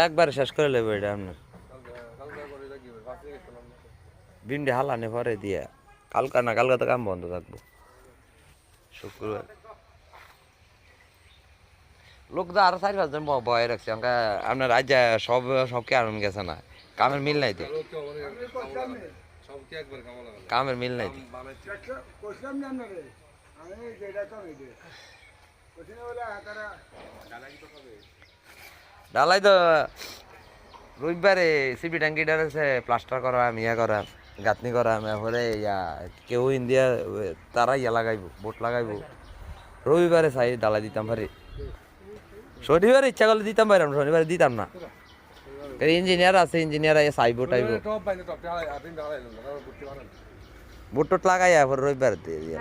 একবার শেষ করে লেবো এটা আপনার ভিন্ডি হালানে পরে দিয়ে কালকা না কালকা তো কাম বন্ধ থাকবো শুক্রবার লোক তো আরো 4-5 জন বয়ে রাখছে আপনার আজ সব সবকে আনন্দ গেছে না কামের মিল নাই তো কামের মিল নাই ডালাই তো রবিবারে সিপি ট্যাঙ্কিটার আছে প্লাস্টার করা মিয়া করা গাঁথনি করা পরে ইয়া কেউ ইন্ডিয়া তারা ইয়া লাগাইবো বোট লাগাইবো রবিবারে চাই ডালাই দিতাম পারি শনিবারে ইচ্ছা করলে দিতাম পারি শনিবারে দিতাম না ইঞ্জিনিয়ার আছে ইঞ্জিনিয়ার চাইবো টাইবো বুট টুট লাগাই রবিবার দিয়ে